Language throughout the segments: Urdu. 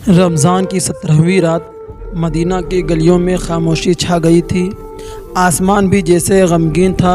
رمضان کی 17ویں رات مدینہ کی گلیوں میں خاموشی چھا گئی تھی۔ آسمان بھی جیسے غمگین تھا۔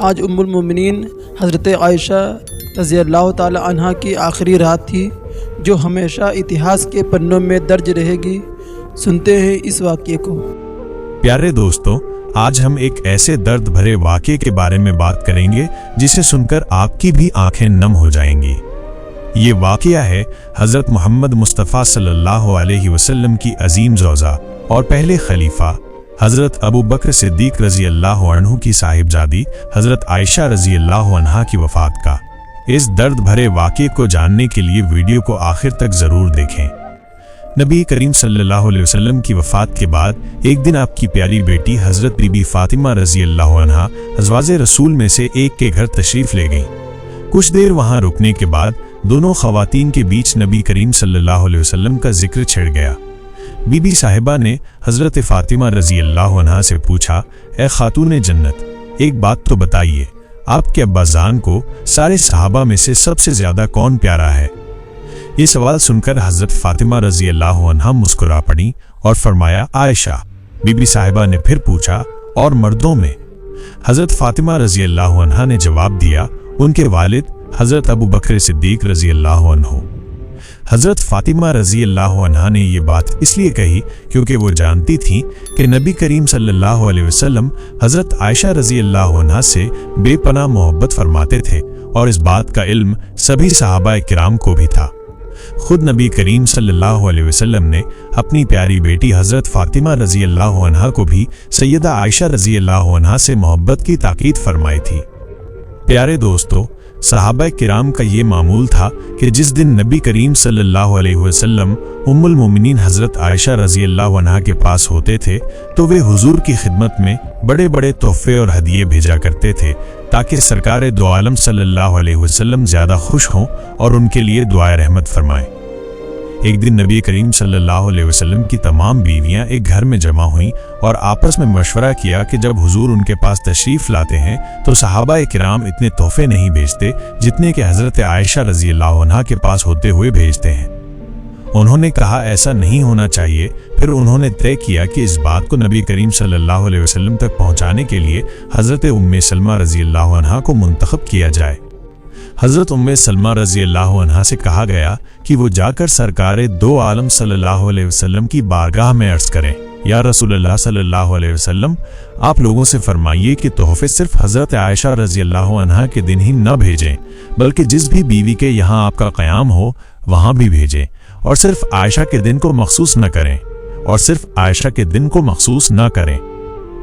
آج ام المومنین حضرت عائشہ رضی اللہ تعالی عنہ کی آخری رات تھی، جو ہمیشہ اتہاس کے پنوں میں درج رہے گی۔ سنتے ہیں اس واقعے کو۔ پیارے دوستو، آج ہم ایک ایسے درد بھرے واقعے کے بارے میں بات کریں گے جسے سن کر آپ کی بھی آنکھیں نم ہو جائیں گی۔ یہ واقعہ ہے حضرت محمد مصطفیٰ صلی اللہ علیہ وسلم کی عظیم زوجہ اور پہلے خلیفہ حضرت ابو بکر صدیق رضی اللہ عنہ کی صاحبزادی حضرت عائشہ رضی اللہ عنہا کی وفات کا۔ اس درد بھرے واقعے کو جاننے کے لیے ویڈیو کو آخر تک ضرور دیکھیں۔ نبی کریم صلی اللہ علیہ وسلم کی وفات کے بعد ایک دن آپ کی پیاری بیٹی حضرت بی بی فاطمہ رضی اللہ عنہا ازواج رسول میں سے ایک کے گھر تشریف لے گئیں۔ کچھ دیر وہاں رکنے کے بعد دونوں خواتین کے بیچ نبی کریم صلی اللہ علیہ وسلم کا ذکر چھڑ گیا۔ بی بی صاحبہ نے حضرت فاطمہ رضی اللہ عنہا سے پوچھا، اے خاتون جنت، ایک بات تو بتائیے، آپ کے ابا جان کو سارے صحابہ میں سے سب سے زیادہ کون پیارا ہے؟ یہ سوال سن کر حضرت فاطمہ رضی اللہ عنہا مسکرا پڑی اور فرمایا، عائشہ۔ بی بی صاحبہ نے پھر پوچھا، اور مردوں میں؟ حضرت فاطمہ رضی اللہ عنہا نے جواب دیا، ان کے والد حضرت ابو بکر صدیق رضی اللہ عنہ۔ حضرت فاطمہ رضی اللہ عنہا نے یہ بات اس لیے کہی کیونکہ وہ جانتی تھیں کہ نبی کریم صلی اللہ علیہ وسلم حضرت عائشہ رضی اللہ عنہا سے بے پناہ محبت فرماتے تھے، اور اس بات کا علم سبھی صحابہ کرام کو بھی تھا۔ خود نبی کریم صلی اللہ علیہ وسلم نے اپنی پیاری بیٹی حضرت فاطمہ رضی اللہ عنہا کو بھی سیدہ عائشہ رضی اللہ عنہا سے محبت کی تاکید فرمائی تھی۔ پیارے دوستو، صحابہ کرام کا یہ معمول تھا کہ جس دن نبی کریم صلی اللہ علیہ وسلم ام المومنین حضرت عائشہ رضی اللہ عنہا کے پاس ہوتے تھے تو وہ حضور کی خدمت میں بڑے بڑے تحفے اور ہدیے بھیجا کرتے تھے تاکہ سرکار دو عالم صلی اللہ علیہ وسلم زیادہ خوش ہوں اور ان کے لیے دعائے رحمت فرمائیں۔ ایک دن نبی کریم صلی اللہ علیہ وسلم کی تمام بیویاں ایک گھر میں جمع ہوئیں اور آپس میں مشورہ کیا کہ جب حضور ان کے پاس تشریف لاتے ہیں تو صحابہ کرام اتنے تحفے نہیں بھیجتے جتنے کہ حضرت عائشہ رضی اللہ عنہا کے پاس ہوتے ہوئے بھیجتے ہیں۔ انہوں نے کہا ایسا نہیں ہونا چاہیے۔ پھر انہوں نے طے کیا کہ اس بات کو نبی کریم صلی اللہ علیہ وسلم تک پہنچانے کے لیے حضرت ام سلمہ رضی اللہ عنہا کو منتخب کیا جائے۔ حضرت ام سلمہ رضی اللہ عنہا سے کہا گیا کہ وہ جا کر سرکار دو عالم صلی اللہ علیہ وسلم کی بارگاہ میں عرض کریں، یا رسول اللہ صلی اللہ علیہ وسلم، آپ لوگوں سے فرمائیے کہ تحفے صرف حضرت عائشہ رضی اللہ عنہا کے دن ہی نہ بھیجیں، بلکہ جس بھی بیوی کے یہاں آپ کا قیام ہو وہاں بھی بھیجیں، اور صرف عائشہ کے دن کو مخصوص نہ کریں۔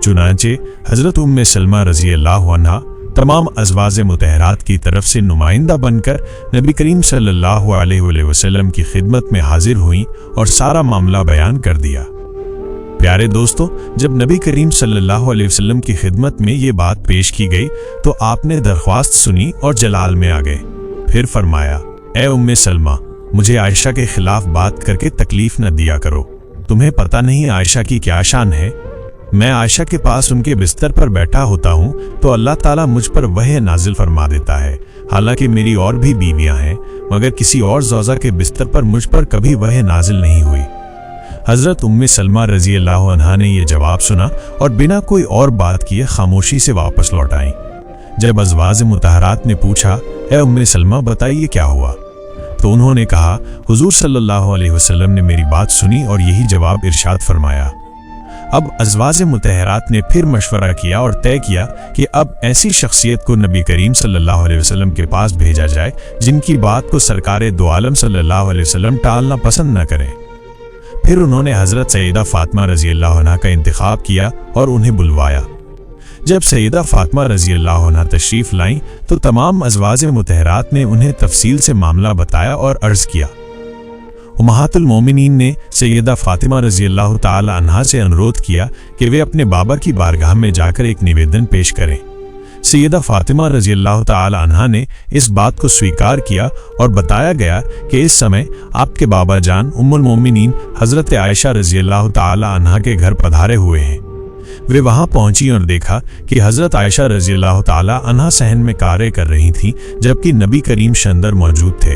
چنانچہ حضرت ام سلمہ رضی اللہ عنہا تمام ازواج مطہرات کی طرف سے نمائندہ بن کر نبی کریم صلی اللہ علیہ وسلم کی خدمت میں حاضر ہوئیں اور سارا معاملہ بیان کر دیا۔ پیارے دوستو، جب نبی کریم صلی اللہ علیہ وسلم کی خدمت میں یہ بات پیش کی گئی تو آپ نے درخواست سنی اور جلال میں آ گئے۔ پھر فرمایا، اے ام سلمہ، مجھے عائشہ کے خلاف بات کر کے تکلیف نہ دیا کرو۔ تمہیں پتہ نہیں عائشہ کی کیا شان ہے؟ میں عائشہ کے پاس ان کے بستر پر بیٹھا ہوتا ہوں تو اللہ تعالیٰ مجھ پر وحی نازل فرما دیتا ہے۔ حالانکہ میری اور بھی بیویاں ہیں، مگر کسی اور زوجہ کے بستر پر مجھ پر کبھی وحی نازل نہیں ہوئی۔ حضرت ام سلمہ رضی اللہ عنہا نے یہ جواب سنا اور بنا کوئی اور بات کیے خاموشی سے واپس لوٹ آئیں۔ جب ازواج مطہرات نے پوچھا، اے ام سلمہ، بتائیے کیا ہوا؟ تو انہوں نے کہا، حضور صلی اللہ علیہ وسلم نے میری بات سنی اور یہی جواب ارشاد فرمایا۔ اب ازواج مطہرات نے پھر مشورہ کیا اور طے کیا کہ اب ایسی شخصیت کو نبی کریم صلی اللہ علیہ وسلم کے پاس بھیجا جائے جن کی بات کو سرکار دو عالم صلی اللہ علیہ وسلم ٹالنا پسند نہ کریں۔ پھر انہوں نے حضرت سیدہ فاطمہ رضی اللہ عنہا کا انتخاب کیا اور انہیں بلوایا۔ جب سیدہ فاطمہ رضی اللہ عنہا تشریف لائیں تو تمام ازواج مطہرات نے انہیں تفصیل سے معاملہ بتایا اور عرض کیا۔ امہات المومنین نے سیدہ فاطمہ رضی اللہ تعالی عنہا سے انورودھ کیا کہ وہ اپنے بابا کی بارگاہ میں جا کر ایک نویدن پیش کریں۔ سیدہ فاطمہ رضی اللہ تعالی عنہا نے اس بات کو سویکار کیا اور بتایا گیا کہ اس سمے آپ کے بابا جان ام المومنین حضرت عائشہ رضی اللہ تعالی عنہا کے گھر پدھارے ہوئے ہیں۔ وہ وہاں پہنچی اور دیکھا کہ حضرت عائشہ رضی اللہ تعالی عنہا صحن میں کارے کر رہی تھیں، جبکہ نبی کریم شندر موجود تھے۔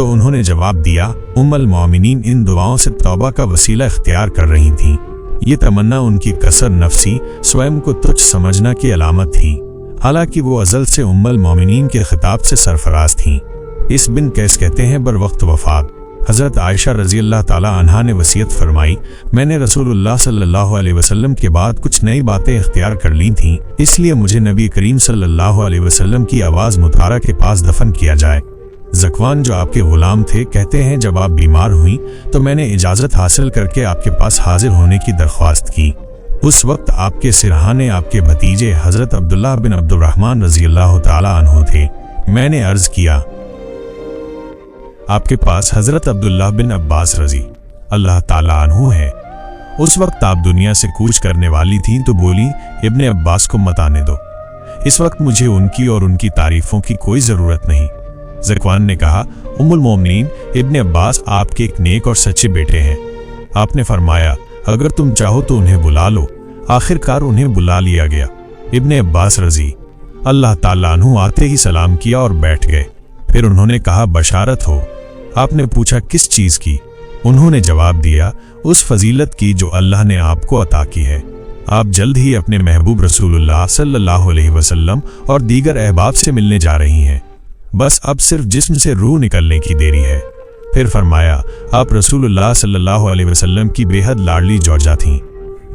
تو انہوں نے جواب دیا، ام المومنین ان دعاؤں سے توبہ کا وسیلہ اختیار کر رہی تھیں۔ یہ تمنا ان کی کثر نفسی، سوئم کو تجھ سمجھنا کی علامت تھی، حالانکہ وہ ازل سے ام المومنین کے خطاب سے سرفراز تھیں۔ اس بن قیس کہتے ہیں بروقت وفات حضرت عائشہ رضی اللہ تعالیٰ عنہا نے وصیت فرمائی، میں نے رسول اللہ صلی اللہ علیہ وسلم کے بعد کچھ نئی باتیں اختیار کر لی تھیں، اس لیے مجھے نبی کریم صلی اللہ علیہ وسلم کی آواز مطہرہ کے پاس دفن کیا جائے۔ ذکوان جو آپ کے غلام تھے کہتے ہیں جب آپ بیمار ہوئیں تو میں نے اجازت حاصل کر کے آپ کے پاس حاضر ہونے کی درخواست کی۔ اس وقت آپ کے سرہانے آپ کے بھتیجے حضرت عبداللہ بن عبد الرحمن رضی اللہ تعالیٰ عنہ تھے۔ میں نے عرض کیا آپ کے پاس حضرت عبداللہ بن عباس رضی اللہ تعالیٰ عنہ ہے۔ اس وقت آپ دنیا سے کوچ کرنے والی تھیں تو بولی ابن عباس کو مت آنے دو، اس وقت مجھے ان کی اور ان کی تعریفوں کی کوئی ضرورت نہیں۔ ذکوان نے کہا ام المومنین ابن عباس آپ کے ایک نیک اور سچے بیٹے ہیں۔ آپ نے فرمایا اگر تم چاہو تو انہیں بلا لو۔ آخر کار انہیں بلا لیا گیا۔ ابن عباس رضی اللہ تعالیٰ عنہ آتے ہی سلام کیا اور بیٹھ گئے۔ پھر انہوں نے کہا بشارت ہو۔ آپ نے پوچھا کس چیز کی؟ انہوں نے جواب دیا اس فضیلت کی جو اللہ نے آپ کو عطا کی ہے۔ آپ جلد ہی اپنے محبوب رسول اللہ صلی اللہ علیہ وسلم اور دیگر احباب سے ملنے جا رہی ہیں، بس اب صرف جسم سے روح نکلنے کی دیری ہے۔ پھر فرمایا آپ رسول اللہ صلی اللہ علیہ وسلم کی بے حد لاڈلی زوجہ تھیں۔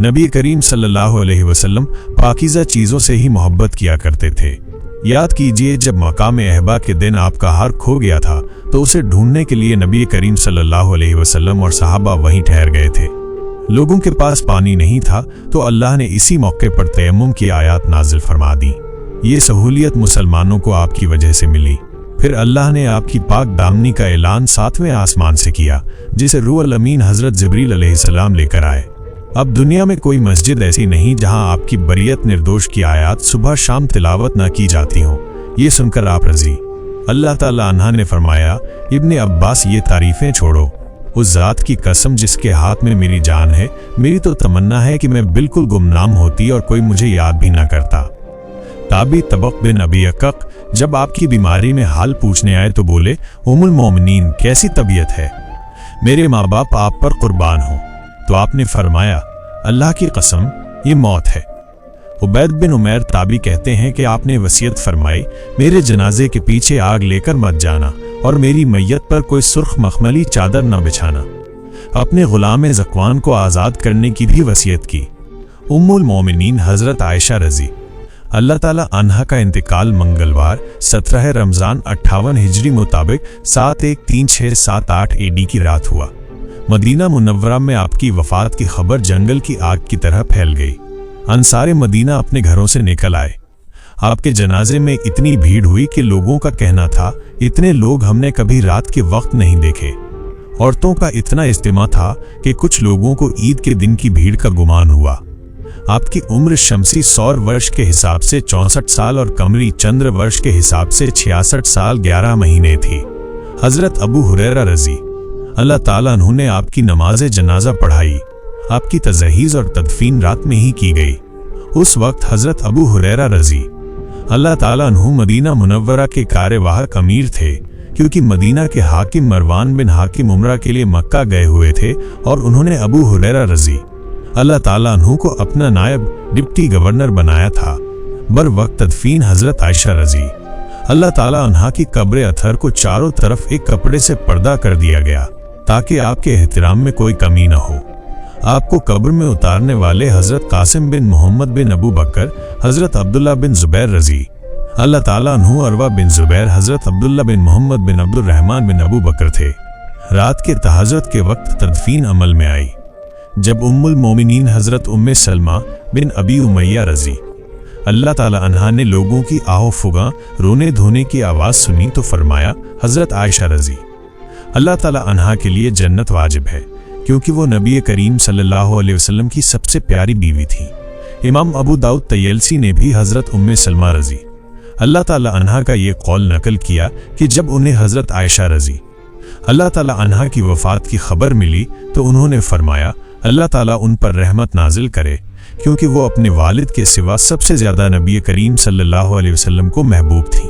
نبی کریم صلی اللہ علیہ وسلم پاکیزہ چیزوں سے ہی محبت کیا کرتے تھے۔ یاد کیجئے جب مقام احبا کے دن آپ کا ہار کھو گیا تھا تو اسے ڈھونڈنے کے لیے نبی کریم صلی اللہ علیہ وسلم اور صحابہ وہیں ٹھہر گئے تھے۔ لوگوں کے پاس پانی نہیں تھا تو اللہ نے اسی موقع پر تیمم کی آیات نازل فرما دی۔ یہ سہولیت مسلمانوں کو آپ کی وجہ سے ملی۔ پھر اللہ نے آپ کی پاک دامنی کا اعلان 7ویں آسمان سے کیا جسے روح الامین حضرت جبریل علیہ السلام لے کر آئے۔ اب دنیا میں کوئی مسجد ایسی نہیں جہاں آپ کی بریت نردوش کی آیات صبح شام تلاوت نہ کی جاتی ہوں۔ یہ سن کر آپ رضی اللہ تعالیٰ عنہ نے فرمایا ابن عباس یہ تعریفیں چھوڑو، اس ذات کی قسم جس کے ہاتھ میں میری جان ہے، میری تو تمنا ہے کہ میں بالکل گمنام ہوتی اور کوئی مجھے یاد بھی نہ کرتا۔ تابی طبق بن ابی عقق جب آپ کی بیماری میں حال پوچھنے آئے تو بولے ام المومنین کیسی طبیعت ہے؟ میرے ماں باپ آپ پر قربان ہوں۔ تو آپ نے فرمایا اللہ کی قسم یہ موت ہے۔ عبید بن عمیر تابی کہتے ہیں کہ آپ نے وصیت فرمائی میرے جنازے کے پیچھے آگ لے کر مت جانا اور میری میت پر کوئی سرخ مخملی چادر نہ بچھانا۔ اپنے غلام ذکوان کو آزاد کرنے کی بھی وصیت کی۔ ام المومنین حضرت عائشہ رضی اللہ تعالیٰ عنہا کا انتقال منگلوار 17 رمضان 58 ہجری مطابق 7/1/3678 AD کی رات ہوا۔ مدینہ منورہ میں آپ کی وفات کی خبر جنگل کی آگ کی طرح پھیل گئی۔ انصار مدینہ اپنے گھروں سے نکل آئے۔ آپ کے جنازے میں اتنی بھیڑ ہوئی کہ لوگوں کا کہنا تھا اتنے لوگ ہم نے کبھی رات کے وقت نہیں دیکھے۔ عورتوں کا اتنا اجتماع تھا کہ کچھ لوگوں کو عید کے دن کی بھیڑ کا گمان ہوا۔ آپ کی عمر شمسی سور ورش کے حساب سے 64 سال اور قمری چندر ورش کے حساب سے 66 سال 11 مہینے تھی۔ حضرت ابو ہریرہ رضی اللہ تعالیٰ عنہ نے آپ کی نماز جنازہ پڑھائی۔ آپ کی تجہیز اور تدفین رات میں ہی کی گئی۔ اس وقت حضرت ابو ہریرہ رضی اللہ تعالیٰ عنہ مدینہ منورہ کے کارواہک امیر تھے، کیونکہ مدینہ کے حاکم مروان بن حاکم عمرہ کے لیے مکہ گئے ہوئے تھے اور انہوں نے ابو ہریرہ رضی اللہ تعالیٰ عنہ کو اپنا نائب ڈپٹی گورنر بنایا تھا۔ بر وقت تدفین حضرت عائشہ رضی اللہ تعالیٰ عنہ کی قبر اطہر کو چاروں طرف ایک کپڑے سے پردہ کر دیا گیا تاکہ آپ کے احترام میں کوئی کمی نہ ہو۔ آپ کو قبر میں اتارنے والے حضرت قاسم بن محمد بن ابو بکر، حضرت عبداللہ بن زبیر رضی اللہ تعالیٰ عنہ، عروہ بن زبیر، حضرت عبداللہ بن محمد بن عبد الرحمن بن ابو بکر تھے۔ رات کے تہجد کے وقت تدفین عمل میں آئی۔ جب ام المومنین حضرت ام سلمہ بن ابی امیہ رضی اللہ تعالیٰ عنہا نے لوگوں کی آہو فغاں رونے دھونے کی آواز سنی تو فرمایا حضرت عائشہ رضی اللہ تعالیٰ عنہا کے لیے جنت واجب ہے، کیونکہ وہ نبی کریم صلی اللہ علیہ وسلم کی سب سے پیاری بیوی تھی۔ امام ابو داؤد طیلسی نے بھی حضرت ام سلمہ رضی اللہ تعالیٰ عنہا کا یہ قول نقل کیا کہ جب انہیں حضرت عائشہ رضی اللہ تعالیٰ عنہا کی وفات کی خبر ملی تو انہوں نے فرمایا اللہ تعالیٰ ان پر رحمت نازل کرے، کیونکہ وہ اپنے والد کے سوا سب سے زیادہ نبی کریم صلی اللہ علیہ وسلم کو محبوب تھی۔